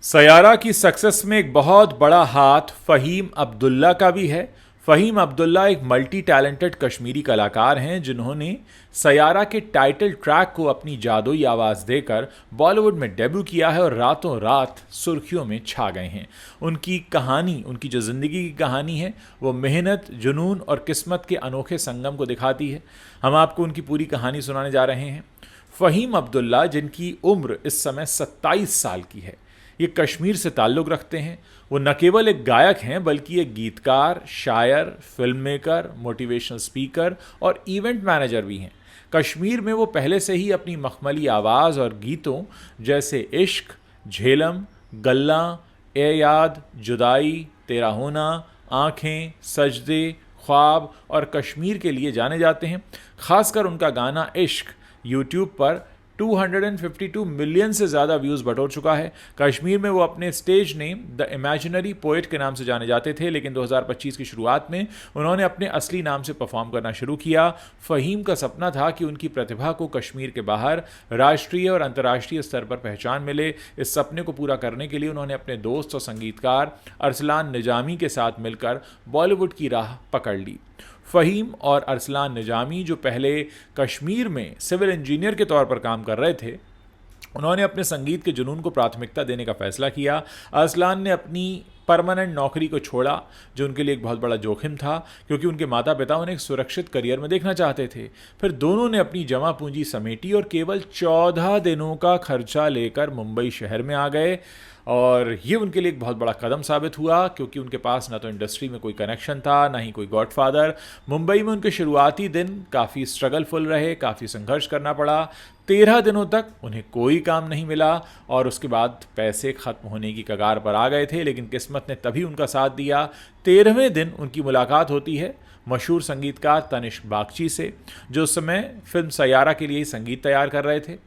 सयारा की सक्सेस में एक बहुत बड़ा हाथ फ़हीम अब्दुल्ला का भी है। फ़हीम अब्दुल्ला एक मल्टी टैलेंटेड कश्मीरी कलाकार हैं जिन्होंने सयारा के टाइटल ट्रैक को अपनी जादुई आवाज़ देकर बॉलीवुड में डेब्यू किया है और रातों रात सुर्खियों में छा गए हैं। उनकी कहानी, उनकी जो ज़िंदगी की कहानी है, वो मेहनत, जुनून और किस्मत के अनोखे संगम को दिखाती है। हम आपको उनकी पूरी कहानी सुनाने जा रहे हैं। फ़हीम अब्दुल्ला, जिनकी उम्र इस समय 27 साल की है, ये कश्मीर से ताल्लुक़ रखते हैं। वो न केवल एक गायक हैं बल्कि एक गीतकार, शायर, फिल्म मेकर, मोटिवेशनल स्पीकर और इवेंट मैनेजर भी हैं। कश्मीर में वो पहले से ही अपनी मखमली आवाज़ और गीतों जैसे इश्क, झेलम, गल्ला, ए याद, जुदाई, तेरा होना, आँखें, सजदे, ख्वाब और कश्मीर के लिए जाने जाते हैं। खासकर उनका गाना इश्क यूट्यूब पर 252 मिलियन से ज़्यादा व्यूज़ बटोर चुका है। कश्मीर में वो अपने stage name the imaginary poet के नाम से जाने जाते थे, लेकिन 2025 की शुरुआत में उन्होंने अपने असली नाम से परफॉर्म करना शुरू किया। फ़हीम का सपना था कि उनकी प्रतिभा को कश्मीर के बाहर राष्ट्रीय और अंतर्राष्ट्रीय स्तर पर पहचान मिले। इस सपने को पूरा करने के लिए उन्होंने अपने दोस्त और संगीतकार अरसलान निजामी के साथ मिलकर बॉलीवुड की राह पकड़ ली। फ़हीम और अरसलान निजामी, जो पहले कश्मीर में सिविल इंजीनियर के तौर पर काम कर रहे थे, उन्होंने अपने संगीत के जुनून को प्राथमिकता देने का फैसला किया। अरसलान ने अपनी परमानेंट नौकरी को छोड़ा, जो उनके लिए एक बहुत बड़ा जोखिम था, क्योंकि उनके माता पिता उन्हें एक सुरक्षित करियर में देखना चाहते थे। फिर दोनों ने अपनी जमा पूंजी समेटी और केवल 14 दिनों का खर्चा लेकर मुंबई शहर में आ गए। और ये उनके लिए एक बहुत बड़ा कदम साबित हुआ, क्योंकि उनके पास ना तो इंडस्ट्री में कोई कनेक्शन था, ना ही कोई गॉडफादर। मुंबई में उनके शुरुआती दिन काफ़ी स्ट्रगलफुल रहे, काफ़ी संघर्ष करना पड़ा। 13 दिनों तक उन्हें कोई काम नहीं मिला और उसके बाद पैसे ख़त्म होने की कगार पर आ गए थे, लेकिन किस्मत ने तभी उनका साथ दिया। 13वें दिन उनकी मुलाकात होती है मशहूर संगीतकार तनिष्क बागची से, जो उस समय फिल्म सयारा के लिए ही संगीत तैयार कर रहे थे।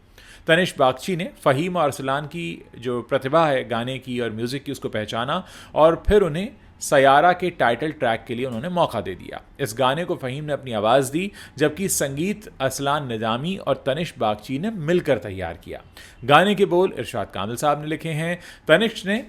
तनिष्क बागची ने फ़हीम और अरसलान की जो प्रतिभा है गाने की और म्यूज़िक की, उसको पहचाना और फिर उन्हें सयारा के टाइटल ट्रैक के लिए उन्होंने मौका दे दिया। इस गाने को फ़हीम ने अपनी आवाज़ दी, जबकि संगीत अरसलान निजामी और तनिष्क बागची ने मिलकर तैयार किया। गाने के बोल इरशाद कामिल साहब ने लिखे हैं। तनिष्क ने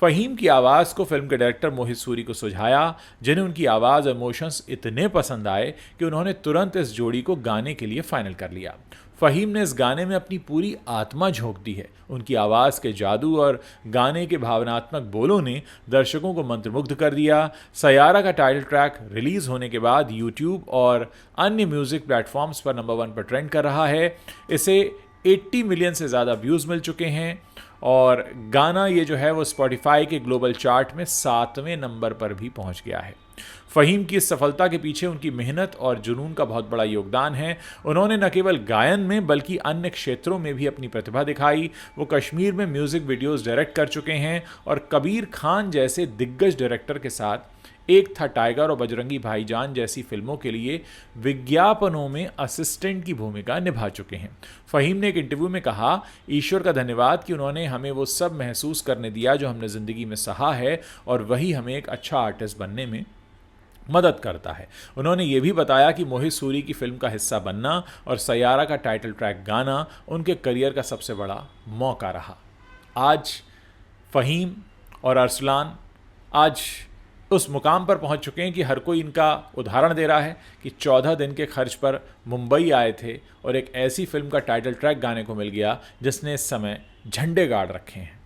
फ़हीम की आवाज़ को फिल्म के डायरेक्टर मोहित सूरी को सुझाया, जिन्हें उनकी आवाज़ और इमोशंस इतने पसंद आए कि उन्होंने तुरंत इस जोड़ी को गाने के लिए फ़ाइनल कर लिया। फ़हीम ने इस गाने में अपनी पूरी आत्मा झोंक दी है। उनकी आवाज़ के जादू और गाने के भावनात्मक बोलों ने दर्शकों को मंत्रमुग्ध कर दिया। सयारा का टाइटल ट्रैक रिलीज़ होने के बाद यूट्यूब और अन्य म्यूज़िक प्लेटफॉर्म्स पर नंबर 1 पर ट्रेंड कर रहा है। इसे 80 मिलियन से ज़्यादा व्यूज़ मिल चुके हैं और गाना ये जो है वो स्पॉटिफाई के ग्लोबल चार्ट में 7वें नंबर पर भी पहुंच गया है। फ़हीम की इस सफलता के पीछे उनकी मेहनत और जुनून का बहुत बड़ा योगदान है। उन्होंने न केवल गायन में बल्कि अन्य क्षेत्रों में भी अपनी प्रतिभा दिखाई। वो कश्मीर में म्यूज़िक वीडियोज़ डायरेक्ट कर चुके हैं और कबीर खान जैसे दिग्गज डायरेक्टर के साथ एक था टाइगर और बजरंगी भाईजान जैसी फिल्मों के लिए विज्ञापनों में असिस्टेंट की भूमिका निभा चुके हैं। फ़हीम ने एक इंटरव्यू में कहा, ईश्वर का धन्यवाद कि उन्होंने हमें वो सब महसूस करने दिया जो हमने ज़िंदगी में सहा है, और वही हमें एक अच्छा आर्टिस्ट बनने में मदद करता है। उन्होंने ये भी बताया कि मोहित सूरी की फिल्म का हिस्सा बनना और सयारा का टाइटल ट्रैक गाना उनके करियर का सबसे बड़ा मौका रहा। आज फ़हीम और अरसलान आज उस मुकाम पर पहुंच चुके हैं कि हर कोई इनका उदाहरण दे रहा है कि 14 दिन के खर्च पर मुंबई आए थे और एक ऐसी फिल्म का टाइटल ट्रैक गाने को मिल गया जिसने इस समय झंडे गाड़ रखे हैं।